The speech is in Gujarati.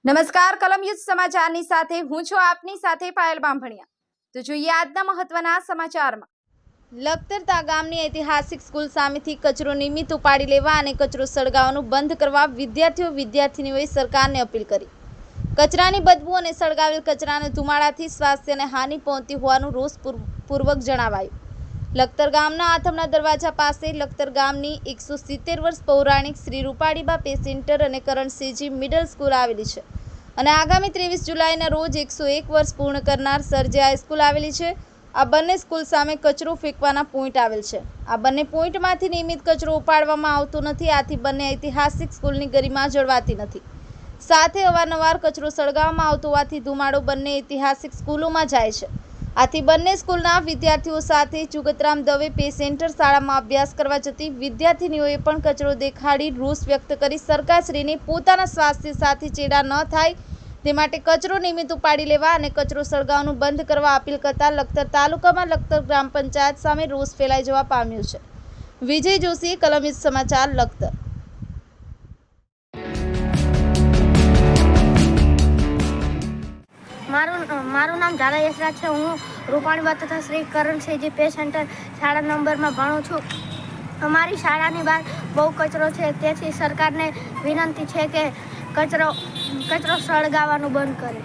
નમસ્કાર કલમ યુઝ સમાચારની સાથે હું છું આપની સાથે પાયલ બાંભણિયા। તો જોઈએ આજના મહત્વના સમાચારમાં। લખતર ગામની ઐતિહાસિક સ્કૂલ સામેથી કચરો નિયમિત ઉપાડી લેવા અને કચરો સળગાવવાનું બંધ કરવા વિદ્યાર્થીઓએ સરકારને અપીલ કરી। કચરાની બદબુ અને સળગાવેલ કચરાના ધુમાડાથી સ્વાસ્થ્યને હાનિ પહોંચતી હોવાનું રોષપૂર્વક જણાવાયું। લખતર ગામના આથમના દરવાજા પાસે લખતર ગામની 170 વર્ષ પૌરાણિક શ્રી રૂપાળીબા પે સેન્ટર અને કરણસિંહજી મિડલ સ્કૂલ આવેલી છે અને આગામી 23 જુલાઈના રોજ 101 વર્ષ પૂર્ણ કરનાર સરજે હાઈસ્કૂલ આવેલી છે। આ બંને સ્કૂલ સામે કચરો ફેંકવાના પોઈન્ટ આવેલ છે। આ બંને પોઈન્ટમાંથી નિયમિત કચરો ઉપાડવામાં આવતો નથી, આથી બંને ઐતિહાસિક સ્કૂલની ગરિમા જળવાતી નથી। સાથે અવારનવાર કચરો સળગાવવામાં આવતો હોવાથી ધુમાડો બંને ઐતિહાસિક સ્કૂલોમાં જાય છે। આથી બંને સ્કૂલના વિદ્યાર્થીઓ સાથે જુગતરામ દવે પે સેન્ટર શાળામાં અભ્યાસ કરવા જતી વિદ્યાર્થીનીઓએ પણ કચરો દેખાડી રોષ વ્યક્ત કરી સરકારશ્રીને પોતાના સ્વાસ્થ્ય સાથે ચેડા ન થાય તે માટે કચરો નિયમિત ઉપાડી લેવા અને કચરો સળગાવવાનું બંધ કરવા અપીલ કરતા લખતર તાલુકામાં લખતર ગ્રામ પંચાયત સામે રોષ ફેલાઈ જવા પામ્યો છે। વિજય જોશી, કલમ યુઝ સમાચાર, લખતર। મારું નામ ઝાલા યશરાજ છે। હું રૂપાણીબા તથા શ્રી કરણસિંહજી પે સેન્ટર શાળા નંબરમાં ભણું છું। અમારી શાળાની બહાર બહુ કચરો છે, તેથી સરકારને વિનંતી છે કે કચરો સળગાવવાનું બંધ કરે।